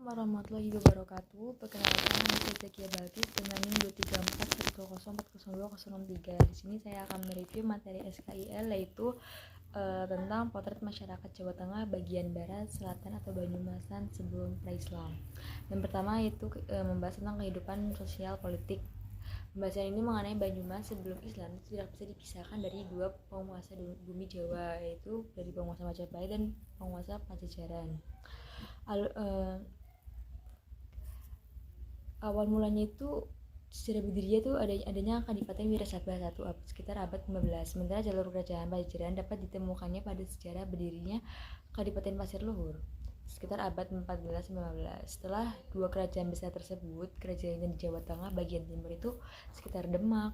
warahmatullahi wabarakatuh. Perkenalkan, nama saya Zakia Balkis dengan NIM 23410402063. Di sini saya akan mereview materi SKIL yaitu tentang potret masyarakat Jawa Tengah bagian barat, selatan atau Banyumasan sebelum pra-Islam. Dan pertama itu membahas tentang kehidupan sosial politik. Pembahasan ini mengenai Banyumas sebelum Islam tidak bisa dipisahkan dari dua penguasa bumi Jawa, yaitu dari penguasa Majapahit dan penguasa Pajajaran. Awal mulanya itu sejarah berdirinya itu adanya Kadipaten Wirasabah I sekitar abad 15. Sementara jalur kerajaan Pajajaran dapat ditemukannya pada sejarah berdirinya Kadipaten Pasir Luhur sekitar abad 14-15. Setelah dua kerajaan besar tersebut, kerajaan di Jawa Tengah bagian timur itu sekitar Demak,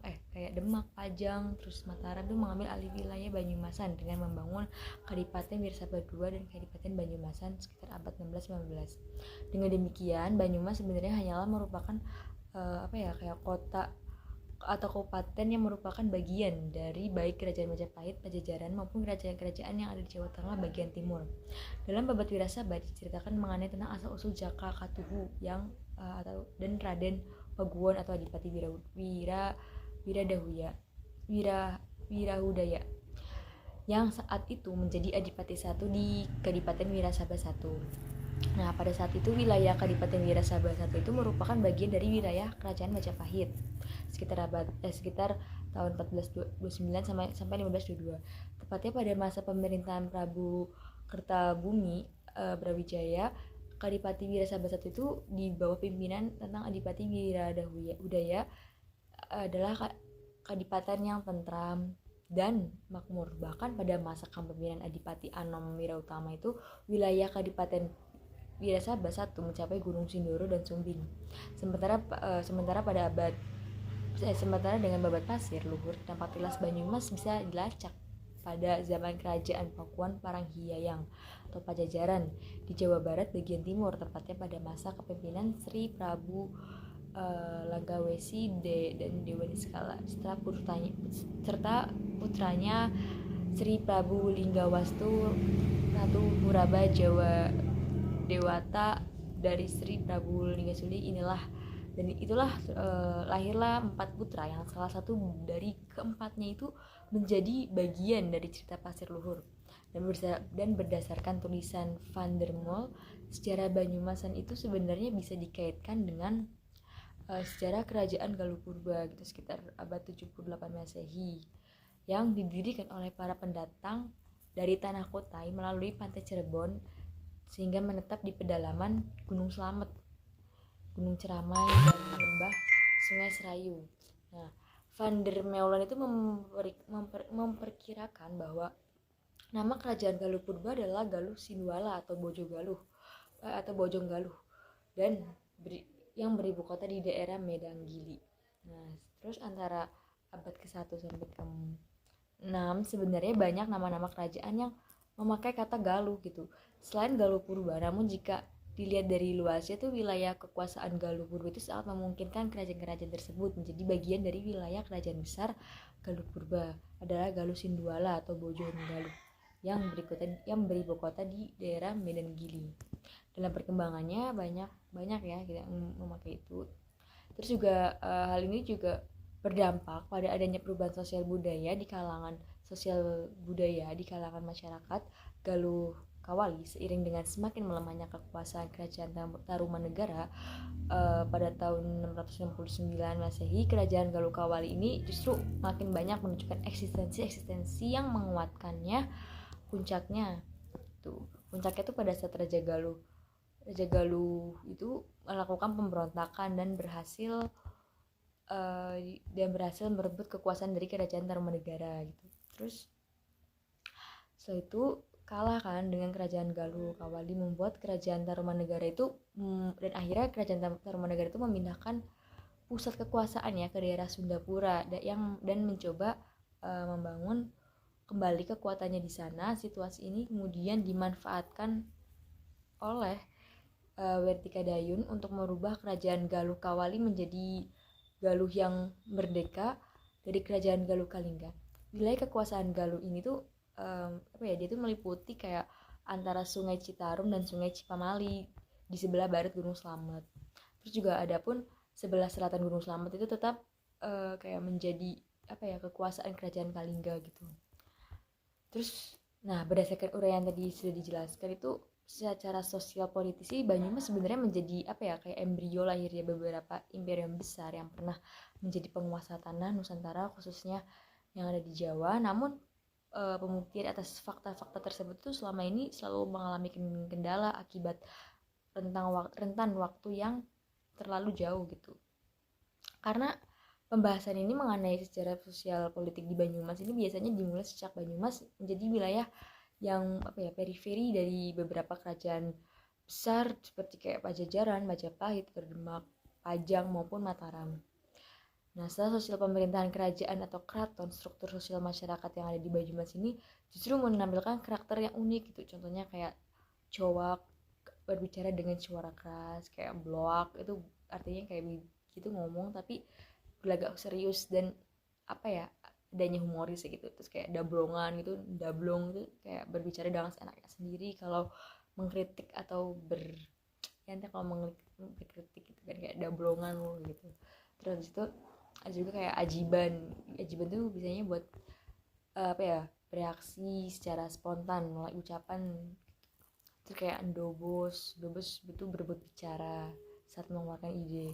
Pajang, terus Mataram itu mengambil alih wilayah Banyumasan dengan membangun Kadipaten Wirasabah II dan Kadipaten Banyumasan sekitar abad 16-15. Dengan demikian, Banyumas sebenarnya hanyalah merupakan kayak kota atau kabupaten yang merupakan bagian dari baik kerajaan Majapahit, Pajajaran maupun kerajaan-kerajaan yang ada di Jawa Tengah bagian timur. Dalam Babad Wirasabah diceritakan mengenai tentang asal-usul Jaka Katuhu dan Raden Paguwon atau Adipati Wirahudaya yang saat itu menjadi Adipati I di Kadipaten Wirasabah I. Nah, pada saat itu wilayah Kadipaten Wirasabah I itu merupakan bagian dari wilayah Kerajaan Majapahit sekitar tahun 1429 sampai 1522. Tepatnya pada masa pemerintahan Prabu Kertabumi Brawijaya, Kadipati Wirasabah I itu di bawah pimpinan tentang Adipati Wirahudaya adalah kadipaten yang tentram dan makmur. Bahkan pada masa kepemimpinan Adipati Anom Wirautama itu wilayah Kadipaten Wirasabah I mencapai Gunung Sindoro dan Sumbing. Sementara dengan Babad Pasir Luhur, tampaklah Banyumas bisa dilacak pada zaman kerajaan Pakuan Paranghyayang atau Pajajaran di Jawa Barat bagian timur, tepatnya pada masa kepemimpinan Sri Prabu Langgawesi dan Dewa Niskala serta putranya Sri Prabu Linggawastu Ratu Puraba Jawa Dewata dari Sri Prabu Linggasuli. Lahirlah 4 putra yang salah satu dari keempatnya itu menjadi bagian dari cerita Pasir Luhur. Dan berdasarkan tulisan Van der Mol, sejarah Banyumasan itu sebenarnya bisa dikaitkan dengan sejarah kerajaan Galuh Purba gitu sekitar abad 78 Masehi yang didirikan oleh para pendatang dari tanah Kotai melalui pantai Cirebon sehingga menetap di pedalaman Gunung Slamet, Gunung Ceramai, dan lembah Sungai Serayu. Nah, Van der Meulen itu memperkirakan bahwa nama kerajaan Galuh Purba adalah Galuh Sindwala atau Bojong Galuh dan yang beribu kota di daerah Medanggili. Nah, terus antara abad ke-1 sampai ke-6 sebenarnya banyak nama-nama kerajaan yang memakai kata Galuh gitu. Selain Galuh Purba, namun jika dilihat dari luasnya tuh wilayah kekuasaan Galuh Purba itu sangat memungkinkan kerajaan-kerajaan tersebut menjadi bagian dari wilayah kerajaan besar Galuh Purba adalah Galuh Sindwala atau Bojong Galuh yang beribu kota di daerah Medanggili. Dalam perkembangannya banyak ya kita memakai itu. Terus juga hal ini juga berdampak pada adanya perubahan sosial budaya di kalangan masyarakat Galuh Kawali seiring dengan semakin melemahnya kekuasaan kerajaan Tarumanegara pada tahun 669 Masehi. Kerajaan Galuh Kawali ini justru makin banyak menunjukkan eksistensi yang menguatkannya. Puncaknya itu pada saat Raja Galuh itu melakukan pemberontakan dan berhasil merebut kekuasaan dari kerajaan Tarumanegara gitu. Terus setelah itu kalah kan dengan kerajaan Galuh Kawali, membuat kerajaan Tarumanegara itu dan akhirnya kerajaan Tarumanegara itu memindahkan pusat kekuasaannya ke daerah Sundapura dan mencoba membangun kembali kekuatannya di sana. Situasi ini kemudian dimanfaatkan oleh Wertika Dayun untuk merubah kerajaan Galuh Kawali menjadi Galuh yang merdeka dari kerajaan Galuh Kalingga. Wilayah kekuasaan Galuh ini tuh dia tuh meliputi kayak antara Sungai Citarum dan Sungai Cipamali di sebelah barat Gunung Slamet. Terus juga ada pun sebelah selatan Gunung Slamet itu tetap kayak menjadi kekuasaan kerajaan Kalingga gitu. Terus berdasarkan uraian tadi sudah dijelaskan itu secara sosial politis sih Banyumas sebenarnya menjadi kayak embrio lahirnya beberapa imperium besar yang pernah menjadi penguasa tanah Nusantara khususnya yang ada di Jawa. Namun pembuktian atas fakta-fakta tersebut tuh selama ini selalu mengalami kendala akibat rentan waktu yang terlalu jauh gitu. Karena pembahasan ini mengenai sejarah sosial politik di Banyumas ini biasanya dimulai sejak Banyumas menjadi wilayah yang periferi dari beberapa kerajaan besar seperti kayak Pajajaran, Majapahit, Berdemak, Pajang maupun Mataram. Nah, setelah sosial pemerintahan kerajaan atau keraton, struktur sosial masyarakat yang ada di Banyumas ini justru menampilkan karakter yang unik gitu. Contohnya kayak cowak berbicara dengan suara keras, kayak bloak itu artinya kayak begitu ngomong tapi berlagak serius dan adanya humoris gitu. Terus kayak dablongan gitu, dablong itu kayak berbicara dengan seenaknya sendiri kalau mengkritik atau kalau mengkritik gitu kan kayak dablongan gitu. Terus itu ada juga kayak ajiban tuh biasanya buat bereaksi secara spontan mulai ucapan. Terus kayak dobos itu berebut bicara saat mengeluarkan ide.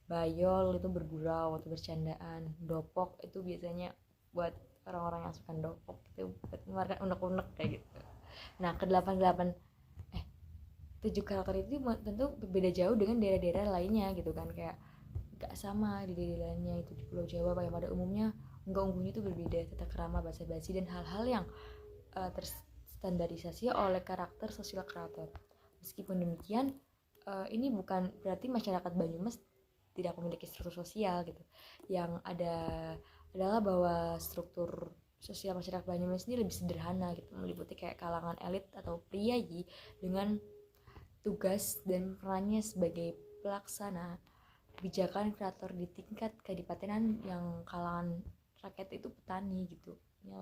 Bayol itu bergurau atau bercandaan. Dopok itu biasanya buat orang-orang yang suka dopok itu buat mengeluarkan unek-unek kayak gitu. Nah, tujuh karakter itu tentu berbeda jauh dengan daerah-daerah lainnya gitu kan, kayak gak sama di daerah lainnya. Itu di Pulau Jawa yang pada umumnya unggah-ungguhnya itu berbeda, tata krama, basa-basi dan hal-hal yang terstandarisasi oleh karakter sosial keraton. Meskipun demikian, ini bukan berarti masyarakat Banyumas tidak memiliki struktur sosial gitu. Yang ada adalah bahwa struktur sosial masyarakat Banyumas ini lebih sederhana gitu, meliputi kayak kalangan elit atau priayi dengan tugas dan perannya sebagai pelaksana kebijakan kreator di tingkat kadipatenan yang kalangan rakyat itu petani gitu. Yang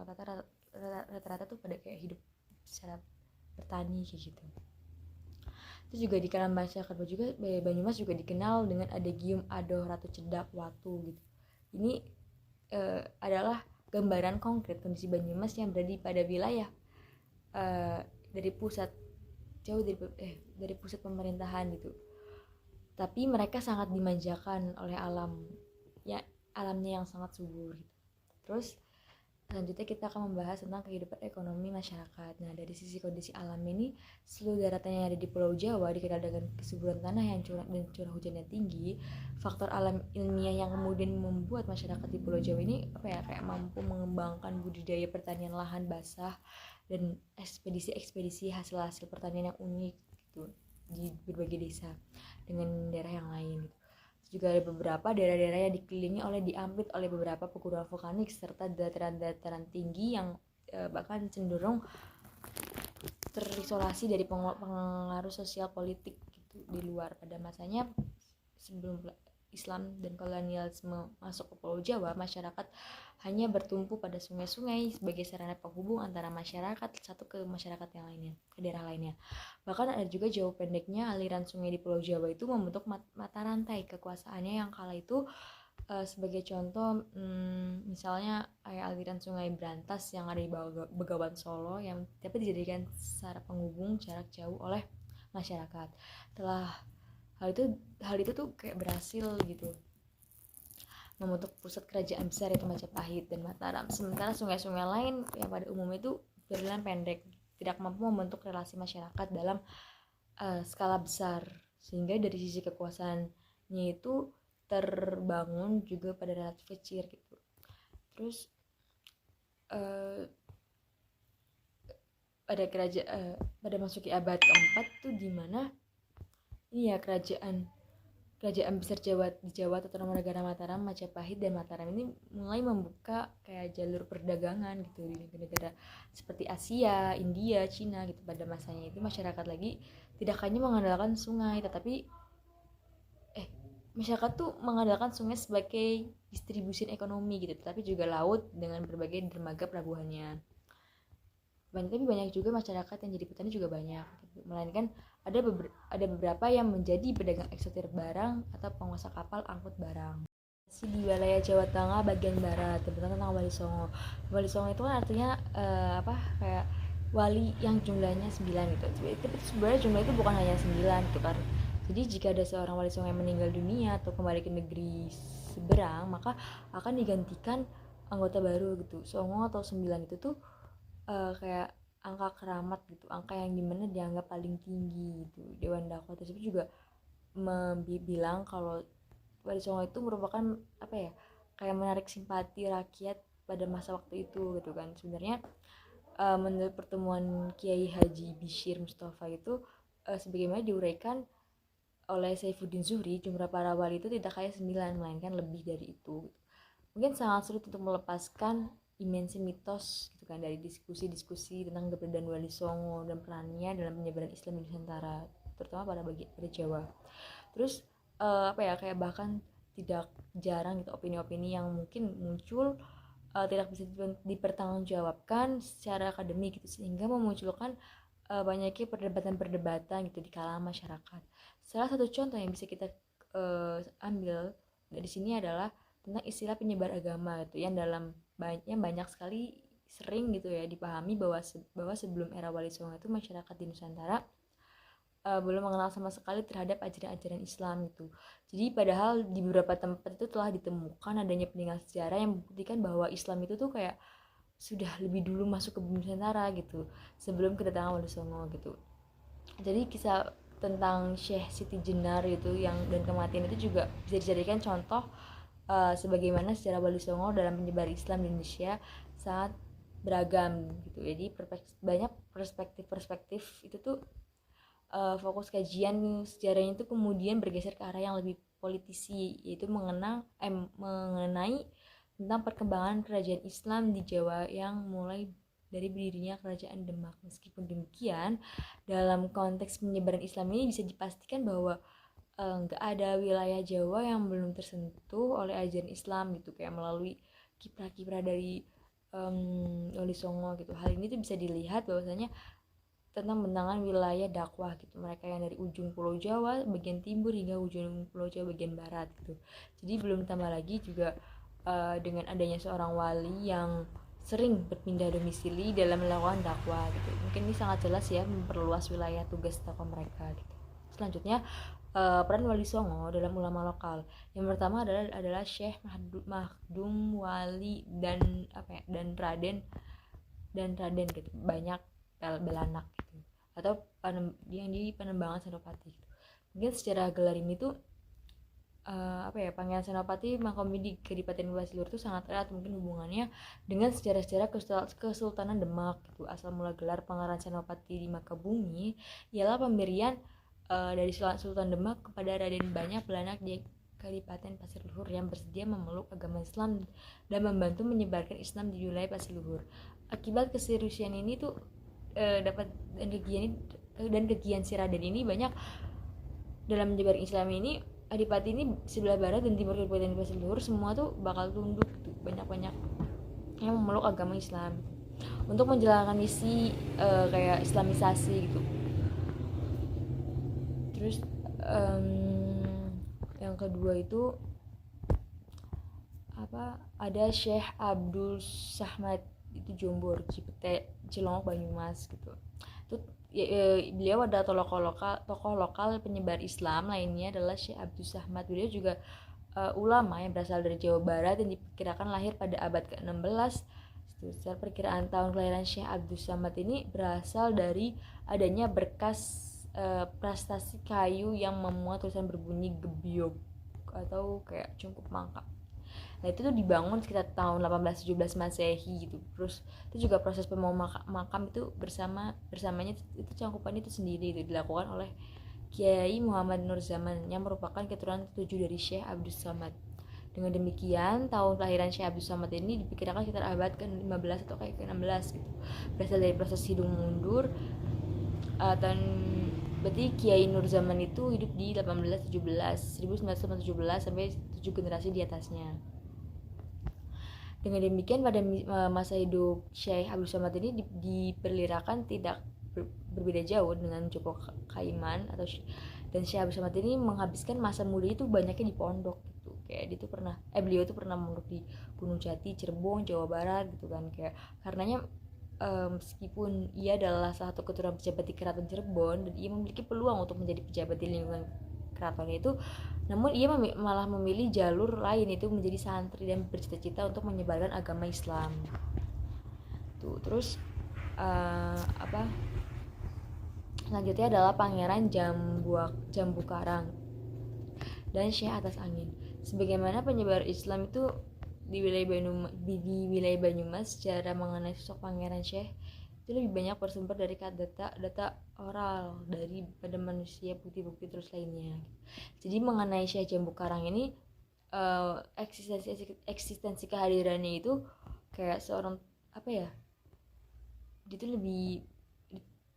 rata-rata tuh pada kayak hidup secara bertani kayak gitu. Terus juga di kalangan masyarakat Banyumas juga dikenal dengan adagium adoh Ratu Cedak Watu gitu. Ini adalah gambaran konkret kondisi Banyumas yang berada pada wilayah dari pusat jauh dari pusat pemerintahan gitu. Tapi mereka sangat dimanjakan oleh alamnya yang sangat subur gitu. Terus selanjutnya kita akan membahas tentang kehidupan ekonomi masyarakat. Nah, dari sisi kondisi alam ini, seluruh daratan yang ada di Pulau Jawa dikenal dengan kesuburan tanah yang curah hujannya tinggi. Faktor alam ilmiah yang kemudian membuat masyarakat di Pulau Jawa ini kayak mampu mengembangkan budidaya pertanian lahan basah dan ekspedisi hasil pertanian yang unik gitu di berbagai desa dengan daerah yang lain gitu. Juga ada beberapa daerah-daerah yang dikelilingi diampit oleh beberapa pegunungan vulkanik serta dataran-dataran tinggi yang bahkan cenderung terisolasi dari pengaruh sosial politik gitu di luar. Pada masanya sebelum Islam dan kolonialisme masuk ke Pulau Jawa, masyarakat hanya bertumpu pada sungai-sungai sebagai sarana penghubung antara masyarakat satu ke masyarakat yang lainnya, ke daerah lainnya. Bahkan ada juga jauh pendeknya aliran sungai di Pulau Jawa itu membentuk mata rantai kekuasaannya yang kala itu sebagai contoh misalnya kayak aliran sungai Brantas yang ada di Begawan Solo yang dapat dijadikan sarana penghubung jarak jauh oleh masyarakat. Hal itu tuh kayak berhasil gitu membentuk pusat kerajaan besar yaitu Majapahit dan Mataram. Sementara sungai-sungai lain yang pada umumnya itu berjalan pendek, tidak mampu membentuk relasi masyarakat dalam skala besar, sehingga dari sisi kekuasaannya itu terbangun juga pada relatif kecil gitu. Terus pada masuki abad keempat tuh dimana kerajaan besar di Jawa atau negara Mataram, Majapahit dan Mataram ini mulai membuka kayak jalur perdagangan gitu di negara seperti Asia, India, Cina gitu. Pada masanya itu masyarakat lagi tidak hanya mengandalkan sungai, tetapi masyarakat tuh mengandalkan sungai sebagai distribusi ekonomi gitu, tapi juga laut dengan berbagai dermaga pelabuhannya. Tapi banyak juga masyarakat yang jadi petani juga banyak. melainkan ada beberapa yang menjadi pedagang eksportir barang atau penguasa kapal angkut barang. Di wilayah Jawa Tengah bagian barat, tentang Wali Songo. Wali Songo itu kan artinya kayak wali yang jumlahnya 9 gitu. Itu sebenarnya jumlah itu bukan hanya 9 gitu kan. Jadi jika ada seorang Wali Songo yang meninggal dunia atau kembali ke negeri seberang, maka akan digantikan anggota baru gitu. Songo atau 9 itu tuh kayak angka keramat gitu, angka yang dimana dianggap paling tinggi gitu. Dewan dakwah tersebut juga bilang kalau Wali Songo itu merupakan kayak menarik simpati rakyat pada masa waktu itu gitu kan. Sebenarnya menurut pertemuan Kiai Haji Bishir Mustafa itu sebagaimana diuraikan oleh Saifuddin Zuhri, jumlah para wali itu tidak kayak 9, melainkan lebih dari itu. Mungkin sangat sulit untuk melepaskan dimensi mitos gitu kan dari diskusi-diskusi tentang keberadaan Wali Songo dan perannya dalam penyebaran Islam di Nusantara, terutama pada Jawa. Terus kayak bahkan tidak jarang gitu opini-opini yang mungkin muncul tidak bisa dipertanggungjawabkan secara akademik gitu, sehingga memunculkan banyaknya perdebatan-perdebatan gitu di kalangan masyarakat. Salah satu contoh yang bisa kita ambil dari sini adalah tentang istilah penyebar agama gitu, yang banyak sekali sering gitu ya dipahami bahwa sebelum era Wali Songo itu masyarakat di Nusantara belum mengenal sama sekali terhadap ajaran-ajaran Islam gitu. Jadi padahal di beberapa tempat itu telah ditemukan adanya peninggalan sejarah yang membuktikan bahwa Islam itu tuh kayak sudah lebih dulu masuk ke bumi Nusantara gitu, sebelum kedatangan Wali Songo gitu. Jadi kisah tentang Syekh Siti Jenar itu dan kematian itu juga bisa dijadikan contoh sebagaimana sejarah Wali Songo dalam penyebar Islam di Indonesia sangat beragam gitu. Jadi banyak perspektif itu tuh fokus kajian sejarahnya itu kemudian bergeser ke arah yang lebih politisi, yaitu mengenai tentang perkembangan kerajaan Islam di Jawa yang mulai dari berdirinya kerajaan Demak. Meskipun demikian, dalam konteks penyebaran Islam ini bisa dipastikan bahwa nggak ada wilayah Jawa yang belum tersentuh oleh ajaran Islam gitu, kayak melalui kiprah-kiprah dari Wali Songo gitu. Hal ini tuh bisa dilihat bahwasanya tentang bentangan wilayah dakwah gitu, mereka yang dari ujung Pulau Jawa bagian timur hingga ujung Pulau Jawa bagian barat gitu. Jadi belum tambah lagi juga dengan adanya seorang wali yang sering berpindah domisili dalam melakukan dakwah gitu. Mungkin ini sangat jelas ya memperluas wilayah tugas dakwah mereka gitu. Selanjutnya peran Wali Songo dalam ulama lokal. Yang pertama adalah Syekh Mahdum Wali dan Raden gitu. Banyak belanak gitu, atau yang di Panembahan Senopati gitu. Mungkin secara gelar ini tuh Pangeran Senopati Mangkomedi di Kadipaten Basiluhur itu sangat erat mungkin hubungannya dengan sejarah-sejarah Kesultanan Demak gitu. Asal mula gelar Pangeran Senopati di Makabumi ialah pemberian dari Sultan Demak kepada Raden Banyak Belanak di Kadipaten Pasir Luhur yang bersedia memeluk agama Islam dan membantu menyebarkan Islam di wilayah Pasir Luhur. Akibat keseriusan ini tuh dapat dan kegiatan si Raden ini banyak dalam menyebar Islam ini. Adipati ini sebelah barat dan timur Kabupaten Pasir Luhur semua tuh bakal tunduk gitu, banyak yang memeluk agama Islam untuk menjalankan misi kayak Islamisasi gitu. Terus yang kedua itu ada Syekh Abdul Samad itu Jombor, Cipete, Cilongok, Banyumas gitu. Itu beliau ada tokoh lokal penyebar Islam lainnya adalah Syekh Abdul Samad. Beliau juga ulama yang berasal dari Jawa Barat dan diperkirakan lahir pada abad ke-16. Secara perkiraan tahun kelahiran Syekh Abdul Samad ini berasal dari adanya berkas prestasi kayu yang memuat tulisan berbunyi gebyog atau kayak cungkup mangkap. Nah itu tuh dibangun sekitar tahun 1817 Masehi gitu. Terus itu juga proses makam itu bersamanya itu cangkupan itu sendiri itu dilakukan oleh Kiai Muhammad Nur Zaman yang merupakan keturunan ketujuh dari Syekh Abdul Samad. Dengan demikian tahun kelahiran Syekh Abdul Samad ini diperkirakan sekitar abad ke-15 atau kayak ke-16 gitu. Berasal dari proses hidung mundur berarti Kiai Nur Zaman itu hidup di 1917 sampai 7 generasi di atasnya. Dengan demikian pada masa hidup Syekh Abdul Samad ini diperkirakan tidak berbeda jauh dengan Joko Kaiman dan Syekh Abdul Somad ini menghabiskan masa muda itu banyaknya di pondok gitu. Kayak dia tuh pernah beliau tuh pernah mondok di Gunung Jati, Cirebon, Jawa Barat gitu kan. Kayak karenanya meskipun ia adalah salah satu keturunan pejabat di Keraton Cirebon dan ia memiliki peluang untuk menjadi pejabat di lingkungan keraton itu, namun ia malah memilih jalur lain, itu menjadi santri dan bercita-cita untuk menyebarkan agama Islam. Tuh, terus selanjutnya adalah Pangeran Jambu Karang dan Syekh Atas Angin. Sebagaimana penyebar Islam itu di wilayah Banyumas, secara mengenai sosok Pangeran Syekh itu lebih banyak bersumber dari data oral daripada manusia, bukti-bukti terus lainnya. Jadi mengenai Syekh Jambu Karang ini, eksistensi kehadirannya itu kayak seorang dia tuh lebih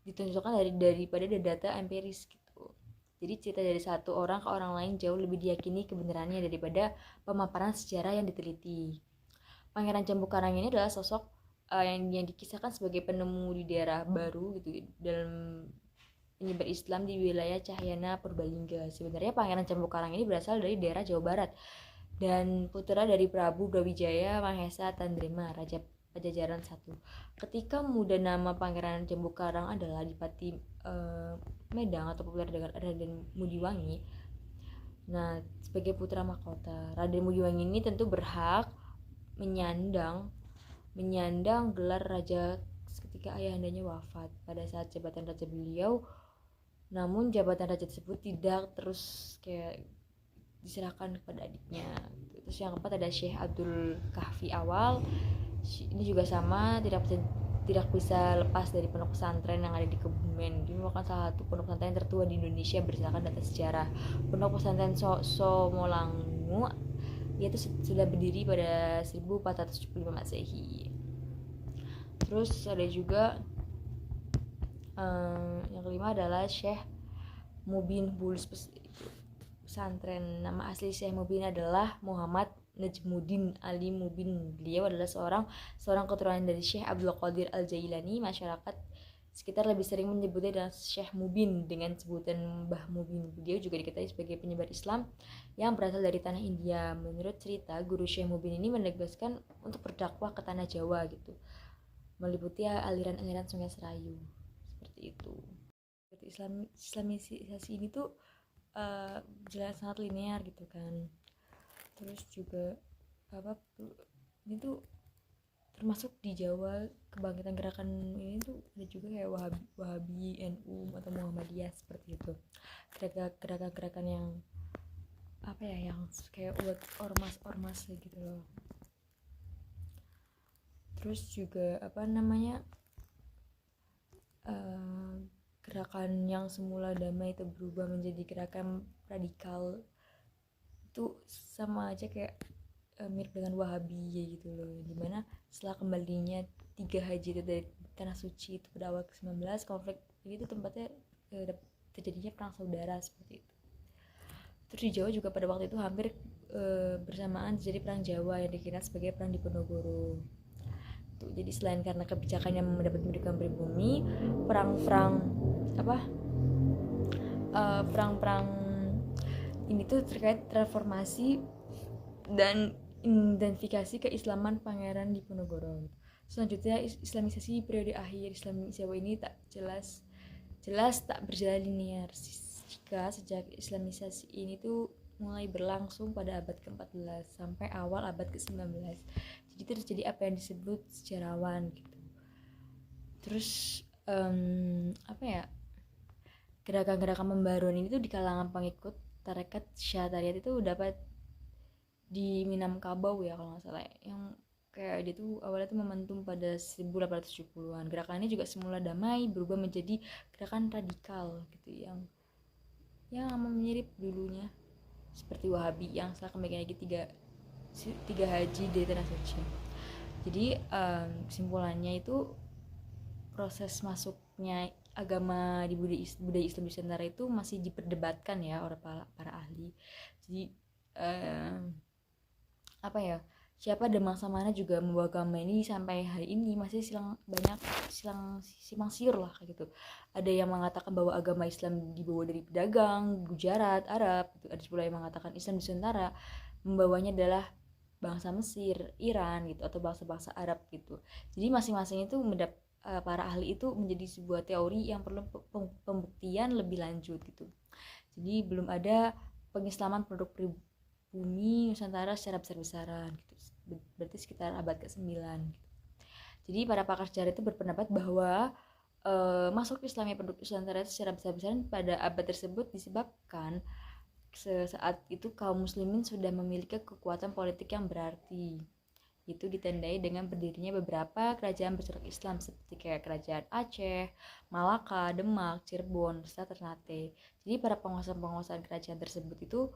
ditunjukkan daripada data empiris gitu. Jadi cerita dari satu orang ke orang lain jauh lebih diyakini kebenarannya daripada pemaparan sejarah yang diteliti. Pangeran Jambu Karang ini adalah sosok yang dikisahkan sebagai penemu di daerah baru gitu dalam penyebar Islam di wilayah Cahyana Purbalingga. Sebenarnya Pangeran Jambu Karang ini berasal dari daerah Jawa Barat dan putra dari Prabu Brawijaya Mahesa Tandrema, Raja Pajajaran I. Ketika muda, nama Pangeran Jambu Karang adalah Adipati Medang atau populer dengan Raden Mudiwangi. Nah, sebagai putra mahkota, Raden Mudiwangi ini tentu berhak menyandang gelar raja ketika ayahandanya wafat pada saat jabatan raja beliau. Namun jabatan raja tersebut tidak terus kayak diserahkan kepada adiknya. Terus yang keempat ada Syekh Abdul Kahfi Awal. Ini juga sama, tidak bisa lepas dari pondok pesantren yang ada di Kebumen. Ini merupakan salah satu pondok pesantren tertua di Indonesia berdasarkan data sejarah. Pondok pesantren Somolangu itu sudah berdiri pada 1475 Masehi. Terus ada juga yang kelima adalah Syekh Mubin Bulus pesantren. Nama asli Syekh Mubin adalah Muhammad Najmuddin Ali Mubin. Beliau adalah seorang keturunan dari Syekh Abdul Qadir Al-Jailani. Masyarakat sekitar lebih sering menyebutnya dengan Syekh Mubin dengan sebutan Mbah Mubin. Beliau juga diketahui sebagai penyebar Islam yang berasal dari tanah India. Menurut cerita, guru Syekh Mubin ini menegaskan untuk berdakwah ke tanah Jawa gitu, meliputi aliran-aliran Sungai Serayu. Seperti itu. Islamisasi ini tuh jelas sangat linear gitu kan. Terus juga ini tuh termasuk di Jawa, kebangkitan gerakan ini tuh ada juga kayak Wahabi, NU atau Muhammadiyah seperti itu. Gerakan-gerakan yang yang kayak buat ormas gitu loh. Terus juga gerakan yang semula damai itu berubah menjadi gerakan radikal, itu sama aja kayak mirip dengan Wahabi gitu loh, dimana setelah kembalinya 3 haji itu dari tanah suci itu pada awal ke-19, konflik ini tuh tempatnya terjadinya perang saudara seperti itu. Terus di Jawa juga pada waktu itu hampir bersamaan terjadi perang Jawa yang dikenal sebagai perang Diponegoro. Tuh, jadi selain karena kebijakannya mendapat pendidikan pribumi, perang ini tuh terkait transformasi dan identifikasi keislaman Pangeran Diponegoro. Selanjutnya, islamisasi periode akhir Islam Jawa ini tak jelas tak berjalan linear. Sejak islamisasi ini tuh mulai berlangsung pada abad ke-14 sampai awal abad ke-19. Jadi terjadi apa yang disebut sejarawan gitu. Terus gerakan-gerakan pembaruan ini tuh di kalangan pengikut tarekat Syatariat itu dapat di Minangkabau ya kalau nggak salah, yang kayak dia tuh awalnya tuh momentum pada 1870-an. Gerakan ini juga semula damai berubah menjadi gerakan radikal gitu yang mirip dulunya seperti Wahabi yang setelah kembali lagi tiga haji dari tanah suci. Jadi kesimpulannya itu proses masuknya agama di budaya Islam Nusantara itu masih diperdebatkan ya oleh para ahli. Jadi siapa dan bangsa mana juga membawa agama ini sampai hari ini masih simpang siur lah kayak gitu. Ada yang mengatakan bahwa agama Islam dibawa dari pedagang Gujarat, Arab gitu. Ada pula yang mengatakan Islam Nusantara membawanya adalah bangsa Mesir, Iran gitu, atau bangsa-bangsa Arab gitu. Jadi masing-masing itu para ahli itu menjadi sebuah teori yang perlu pembuktian lebih lanjut gitu. Jadi belum ada pengislaman produk pribumi Nusantara secara besar-besaran gitu. Berarti sekitar abad ke-9 gitu. Jadi para pakar sejarah itu berpendapat bahwa masuk Islamnya penduduk Nusantara secara besar-besaran pada abad tersebut disebabkan saat itu kaum muslimin sudah memiliki kekuatan politik yang berarti. Itu ditandai dengan berdirinya beberapa kerajaan bercorak Islam seperti kayak kerajaan Aceh, Malaka, Demak, Cirebon, serta Ternate. Jadi para penguasa-penguasaan kerajaan tersebut itu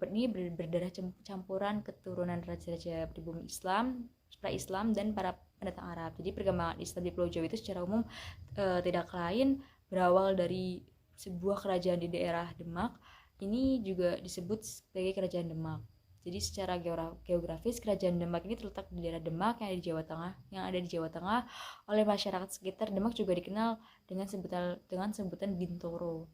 ini berdarah campuran keturunan raja-raja pribumi Islam, pra-Islam dan para pendatang Arab. Jadi perkembangan Islam di Pulau Jawa itu secara umum tidak lain berawal dari sebuah kerajaan di daerah Demak. Ini juga disebut sebagai kerajaan Demak. Jadi secara geografis kerajaan Demak ini terletak di daerah Demak yang ada di Jawa Tengah. Oleh masyarakat sekitar, Demak juga dikenal dengan sebutan Bintoro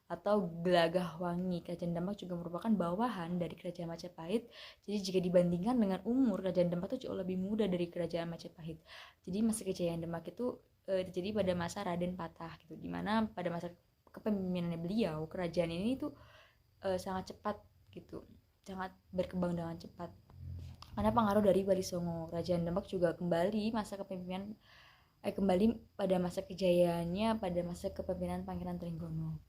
atau Gelagah Wangi. Kerajaan Demak juga merupakan bawahan dari Kerajaan Majapahit. Jadi jika dibandingkan dengan umur, Kerajaan Demak itu jauh lebih muda dari Kerajaan Majapahit. Jadi masa kejayaan Demak itu terjadi pada masa Raden Patah gitu, dimana pada masa kepemimpinannya beliau kerajaan ini tuh sangat cepat gitu, sangat berkembang dengan cepat karena pengaruh dari Wali Songo. Kerajaan Demak juga kembali pada masa kejayaannya pada masa kepemimpinan Pangeran Trenggono.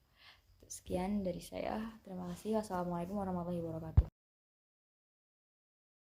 Sekian dari saya. Terima kasih. Wassalamualaikum warahmatullahi wabarakatuh.